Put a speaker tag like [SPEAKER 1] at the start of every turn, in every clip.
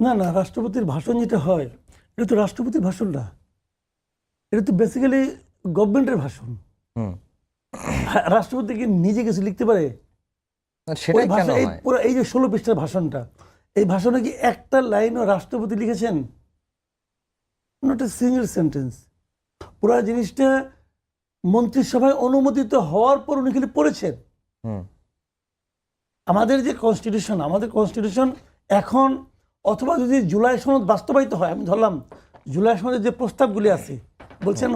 [SPEAKER 1] না না, রাষ্ট্রপতির ভাষণ যেটা হয় এটা তো রাষ্ট্রপতির ভাষণ না, এটা তো বেসিক্যালি গভর্নমেন্টের ভাষণ। রাষ্ট্রপতি কি নিজে কিছু লিখতে পারে?
[SPEAKER 2] সেটাই কেন
[SPEAKER 1] এই
[SPEAKER 2] হয়?
[SPEAKER 1] পুরো এই যে 16 পৃষ্ঠার ভাষণটা, এই ভাষণে কি একটা লাইনও রাষ্ট্রপতি লিখেছেন? Not a single sentence. পুরো জিনিসটা মন্ত্রিসভায় অনুমোদিত হওয়ার পর উনি খালি পড়েছেন। আমাদের যে কনস্টিটিউশন, আমাদের কনস্টিটিউশন এখন, অথবা যদি জুলাই সনদ বাস্তবায়িত হয়, আমি ধরলাম জুলাই সনদে যে প্রস্তাবগুলি আছে, বলছেন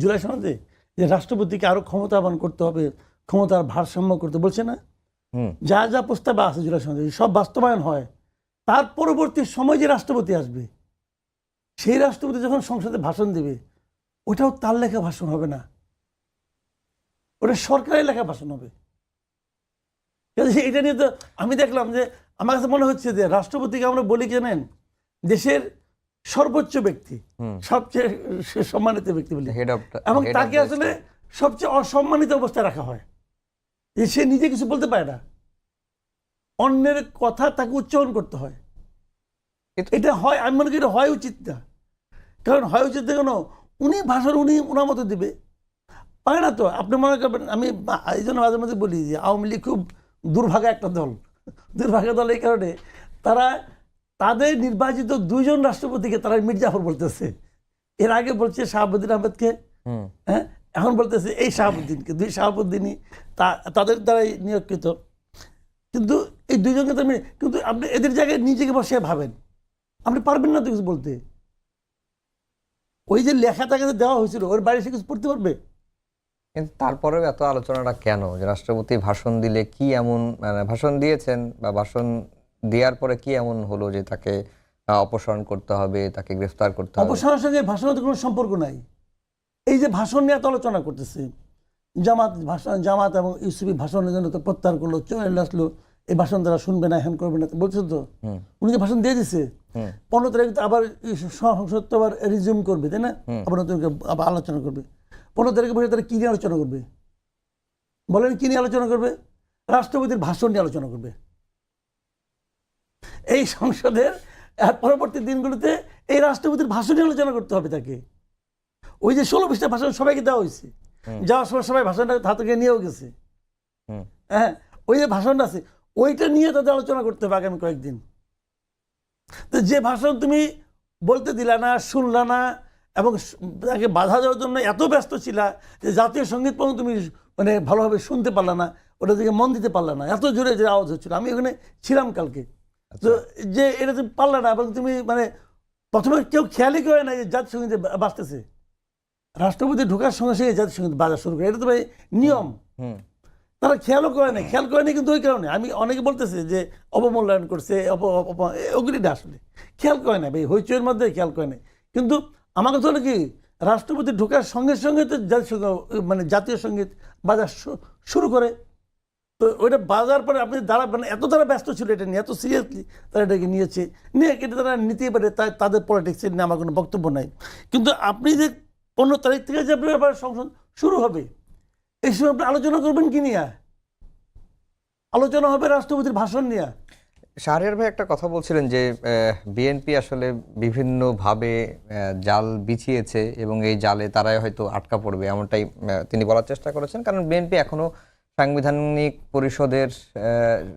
[SPEAKER 1] জুলাই সনদে যে রাষ্ট্রপতিকে আরো ক্ষমতাবান করতে হবে, ক্ষমতার ভারসাম্য করতে বলছে না? যা যা প্রস্তাব আছে জুলাই সনদে সব বাস্তবায়ন হয়, তার পরবর্তী সময় যে রাষ্ট্রপতি আসবে, সেই রাষ্ট্রপতি যখন সংসদে ভাষণ দেবে, ওটাও তার লেখা ভাষণ হবে না, ওটা সরকারের লেখা ভাষণ হবে। এটা নিয়ে তো আমি দেখলাম যে আমার কাছে মনে হচ্ছে যে রাষ্ট্রপতিকে আমরা বলি কেনেন দেশের সর্বোচ্চ ব্যক্তি, সবচেয়ে সম্মানিত ব্যক্তি বলি, এবং তাকে আসলে সবচেয়ে অসম্মানিত অবস্থায় রাখা হয়, যে সে নিজে কিছু বলতে পারে না, অন্যের কথা তাকে উচ্চারণ করতে হয়। এটা হয়, আমি মনে করি এটা হয় উচিত না। কারণ হয় উচিত কেন, উনি ভাষণ উনি ওনার মতো দিবে, পারে না তো। আপনি মনে করবেন, আমি এই জন্য মাঝে মাঝে বলি যে আওয়ামী লীগ খুব দুর্ভাগা একটা দল। দুর্ভাগা দল এই কারণে, তারা তাদের নির্বাচিত 2 জন রাষ্ট্রপতিকে তারা মীর জাফর বলতেছে, এর আগে বলছে শাহাবুদ্দিন আহমেদকে, হ্যাঁ, এখন বলতেছে এই শাহাবুদ্দিনকে। 2 শাহাবুদ্দিনই তাদের দ্বারাই নিয়োগকৃত। কিন্তু এই 2 জনকে কিন্তু আপনি এদের জায়গায় নিজেকে বসে ভাবেন, আপনি পারবেন না তো কিছু বলতে। ওই যে লেখা তাকে দেওয়া হয়েছিল, ওর বাইরে সে কিছু পড়তে পারবে?
[SPEAKER 2] কিন্তু তারপরেও এত আলোচনাটা কেন, যে রাষ্ট্রপতি ভাষণ দিলে কি এমন, মানে ভাষণ দিয়েছেন বা ভাষণ দেওয়ার পরে কি এমন হলো যে তাকে অপসারণ করতে হবে, তাকে গ্রেফতার করতে হবে?
[SPEAKER 1] অপসারণের সঙ্গে ভাষণের কোনো সম্পর্ক নাই। এই যে ভাষণ নিয়ে এত আলোচনা করতেছে, জামাত এবং ইউসুফি ভাষণের জন্য তো প্রত্যাহার করলো, চলে আসলো, এই ভাষণ তারা শুনবে না, হ্যান করবে না বলছে তো। উনি যে ভাষণ দিয়ে দিছে, 15 তারিখ আবার সংসদ তো আবার রিজিউম করবে, তাই না? আবার নতুন আবার আলোচনা করবে। 15 তারিখে বসে তারা কি নিয়ে আলোচনা করবে বলেন? কি নিয়ে আলোচনা করবে? রাষ্ট্রপতির ভাষণ নিয়ে আলোচনা করবে। এই সংসদের পরবর্তী দিনগুলোতে এই রাষ্ট্রপতির ভাষণ নিয়ে আলোচনা করতে হবে তাকে। ওই যে 16 পৃষ্ঠা ভাষণ সবাইকে দেওয়া হয়েছে, যাওয়ার সময় সবাই ভাষণটা হাতে নিয়েও গেছে, হ্যাঁ, ওই যে ভাষণটা আছে ওইটা নিয়ে তাদের আলোচনা করতে হবে আগামী কয়েকদিন। তো যে ভাষণ তুমি বলতে দিলা না, শুনলা না, এবং তাকে বাধা দেওয়ার জন্য এত ব্যস্ত ছিলা যে জাতীয় সঙ্গীত পর্যন্ত তুমি মানে ভালোভাবে শুনতে পারলা না, ওটা দিকে মন দিতে পারলা না, এত জোরে যে আওয়াজ হচ্ছিল। আমি ওখানে ছিলাম কালকে, তো যে এটা তুমি পারলা না, এবং তুমি মানে প্রথমে কেউ খেয়ালই করে না যে জাতীয় সঙ্গীত বাজতেছে, রাষ্ট্রপতি ঢোকার সঙ্গে সঙ্গে জাতীয় সঙ্গীত বাজা শুরু করে, এটা তো ভাই নিয়ম। তারা খেয়ালও করে না, খেয়াল করেনি কিন্তু ওই কারণে আমি অনেকে বলতেছে যে অবমূল্যায়ন করছে, ওগুলি না, আসলে খেয়াল করে না ভাই, হইচইয়ের মধ্যে খেয়াল করে না। কিন্তু আমার কথা হলো কি, রাষ্ট্রপতি ঢোকার সঙ্গে সঙ্গে তো মানে জাতীয় সঙ্গীত বাজা শুরু করে, তো ওইটা বাজার পরে আপনি মানে এত তারা ব্যস্ত ছিল এটা নিয়ে, এত সিরিয়াসলি তারা এটাকে নিয়েছে, নিয়ে এটা তারা নিতেই পারে, তাদের পলিটিক্সের নিয়ে আমার কোনো বক্তব্য নাই। কিন্তু আপনি যে 15 তারিখ থেকে যে আপনার সংসদ শুরু হবে, এই সময় আপনি আলোচনা করবেন কি নিয়ে? আলোচনা হবে রাষ্ট্রপতির ভাষণ নিয়ে।
[SPEAKER 2] শাহরিয়ার ভাই একটা কথা বলছিলেন যে বিএনপি আসলে বিভিন্নভাবে জাল বিছিয়েছে এবং এই জালে তারাই হয়তো আটকা পড়বে, এমনটাই তিনি বলার চেষ্টা করেছেন। কারণ বিএনপি এখনো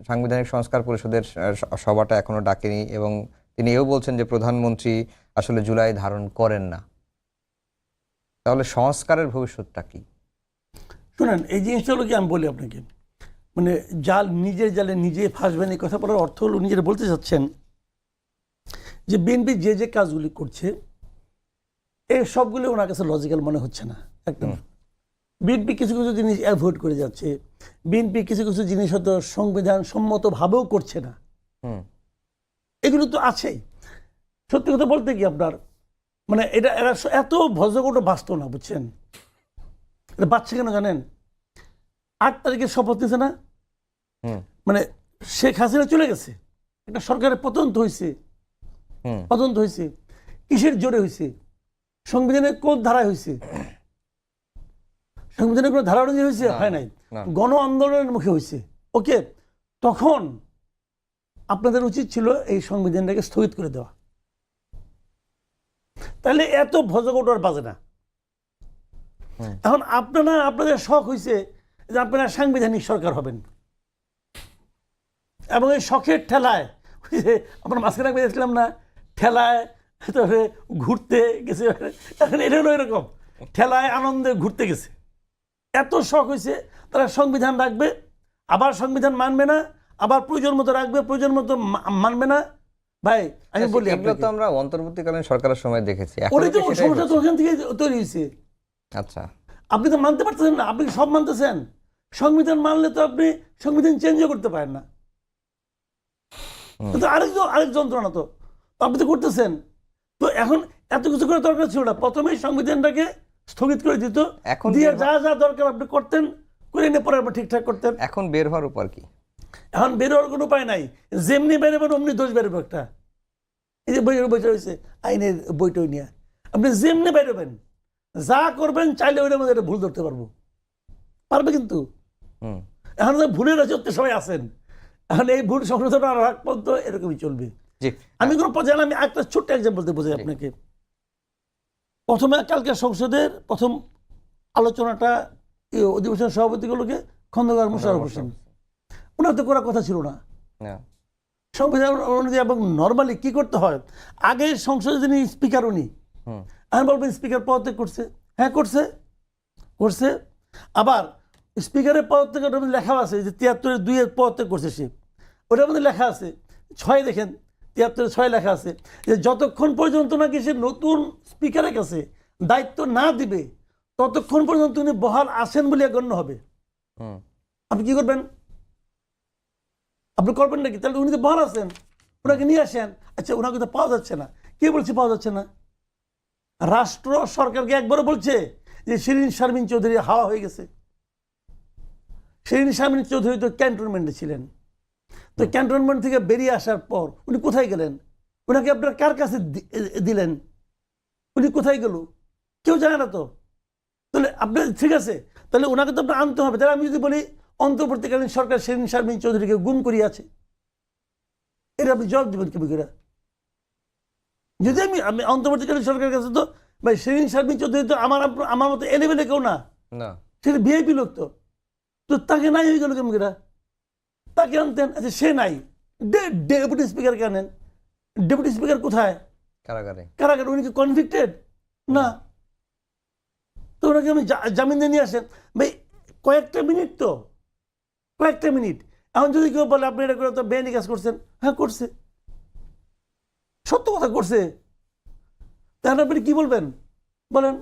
[SPEAKER 2] সাংবিধানিক সংস্কার পরিষদের সভাটা এখনো ডাকেনি, এবং তিনি এও বলছেন যে প্রধানমন্ত্রী আসলে জুলাই ধারণ করেন না। তাহলে সংস্কারের ভবিষ্যৎটা কি?
[SPEAKER 1] শুনেন, এই জিনিসটা হলো কি, আমি বলি আপনাকে, মানে জাল, নিজের জালে নিজে ফাঁসবেন, এই কথা বলার অর্থ হলো নিজেরা বলতে চাচ্ছেন যে বিএনপি যে যে কাজগুলি করছে এই সবগুলো ওনার কাছে লজিক্যাল মনে হচ্ছে না একদম। বিএনপি কিছু কিছু জিনিস অ্যাভয়েড করে যাচ্ছে, বিএনপি কিছু কিছু জিনিস হয়তো সংবিধান সম্মতভাবেও করছে না, এগুলো তো আছেই। সত্যি কথা বলতে কি আপনার, মানে এরা এত ভজগোটা বাঁচত না, বুঝছেন? এটা বাচ্চা কেন জানেন? 8 তারিখে শপথ নিয়েছে না, মানে শেখ হাসিনা চলে গেছে, একটা সরকারের পতন হয়েছে, কিসের জোরে হয়েছে? সংবিধানের কোন ধারায় হয়েছে? সংবিধানের কোনো ধারা অনুযায়ী হয়েছে? হয় নাই, গণ আন্দোলনের মুখে হয়েছে। ওকে, তখন আপনাদের উচিত ছিল এই সংবিধানটাকে স্থগিত করে দেওয়া, তাহলে এত ভজগট আর বাজে না। এখন আপনাদের শখ হয়েছে যে আপনারা সাংবিধানিক সরকার হবেন, এবং এই শখের ঠেলায় আপনার মাঝখানে বেরিয়েছিলাম না, ঠেলায় তারপরে ঘুরতে গেছে, এখন এটা হলো এরকম ঠেলায় আনন্দে ঘুরতে গেছে। এত শখ হয়েছে তারা সংবিধান রাখবে, আবার সংবিধান মানবে না, আবার প্রয়োজন মতো রাখবে, প্রয়োজন মতো মানবে না। ভাই আমি বলি,
[SPEAKER 2] এগুলো তো আমরা অন্তর্বর্তীকালীন সরকারের সময় দেখেছি।
[SPEAKER 1] ওটাই তো সমস্যা তো ওখান থেকে তৈরি হয়েছে।
[SPEAKER 2] আচ্ছা,
[SPEAKER 1] আপনি তো মানতে পারতেছেন না, আপনি সব মানতেছেন, সংবিধান মানলে তো আপনি সংবিধান চেঞ্জও করতে পারেন না, তো আরেক যন্ত্রণা তো আপনি তো করতেছেন। তো এখন এত কিছু করে দরকার ছিল না, প্রথমেই সংবিধানটাকে স্থগিত করে দিত,
[SPEAKER 2] এখন
[SPEAKER 1] দিয়ে যা যা দরকার আপনি করতেন, করে নিয়ে পরে আপনি ঠিকঠাক করতেন।
[SPEAKER 2] এখন বের হওয়ার উপর কি?
[SPEAKER 1] এখন বের হওয়ার কোনো উপায় নাই, যেমনি বেরোবেন অমনি দোষ বেরোবে একটা। এই যে বইয়ের বইটা হয়েছে আইনের বইটা নিয়ে, আপনি যেমনি বেরোবেন, যা করবেন চাইলে ওইটার মধ্যে একটা ভুল ধরতে পারবে কিন্তু এখন তো ভুলের রাজত্বে সবাই আছেন, এখন এই ভুল সংশোধন আর আগ পর্যন্ত এরকমই চলবে। আমি কোনো পর্যায়ে আমি একটা ছোট্ট এক্সাম্পল দিয়ে বোঝাই আপনাকে। প্রথমে কালকে সংসদের প্রথম আলোচনাটা অধিবেশন সভাপতিগুলোকে খন্দকার মোশাররফ হোসেন, ওনার তো করার কথা ছিল না সংবিধান অনুযায়ী। এবং নর্মালি কি করতে হয়, আগে সংসদে যিনি স্পিকার উনি, আমি বলবেন স্পিকার পদত্যাগ করছে, হ্যাঁ করছে। আবার স্পিকারের পদত্যাগের মধ্যে লেখা আছে যে ৭৩-২ পদত্যাগ করছে সে, ওটার মধ্যে লেখা আছে ৬, দেখেন ৭৩-৬ লেখা আছে যে যতক্ষণ পর্যন্ত নাকি সে নতুন স্পিকারের কাছে দায়িত্ব না দিবে ততক্ষণ পর্যন্ত উনি বহাল আছেন বলে গণ্য হবে। আপনি কি করবেন? আপনি করবেন নাকি? তাহলে উনি তো বহাল আছেন, ওনাকে নিয়ে আসেন। আচ্ছা, ওনাকে তো পাওয়া যাচ্ছে না, কে বলছে পাওয়া যাচ্ছে না? রাষ্ট্র সরকারকে একবারও বলছে যে শিরিন শারমিন চৌধুরী হাওয়া হয়ে গেছে? শিরিন শারমিন চৌধুরী তো ক্যান্টনমেন্টে ছিলেন, তো ক্যান্টনমেন্ট থেকে বেরিয়ে আসার পর উনি কোথায় গেলেন? ওনাকে আপনার কার কাছে দিলেন? উনি কোথায় গেল? কেউ জানে না তো। তাহলে আপনি ঠিক আছে, তাহলে ওনাকে তো আপনার আনতে হবে। তাহলে আমি যদি বলি অন্তর্বর্তীকালীন সরকার শিরিন শারমিন চৌধুরীকে গুম করিয়াছে, এটা আপনি জবাব দেবেন কেমন করে? যদি আমি অন্তর্বর্তীকালীন সরকারের কাছে, তো ভাই শিরিন শারমিন চৌধুরী তো আমার মতো এলেবেলে কেউ না, সেটা ভিআইপি লোক, তো তাকে নাই হয়ে গেল কেমন করে? তাকে আনতেন। আচ্ছা, সে নাই, ডেপুটি স্পিকারকে আনেন। ডেপুটি স্পিকার কোথায়? কারাগারে। উনি কি কনভিক্টেড না? তো ওনাকে আমি জামিন দিয়ে নিয়ে আসেন। ভাই কয়েকটা মিনিট। এখন যদি কেউ বলে আপনি এটা করে তো বেআইনি কাজ করছেন, হ্যাঁ করছে, সত্য কথা করছে, তাহলে আপনি কি বলবেন বলেন?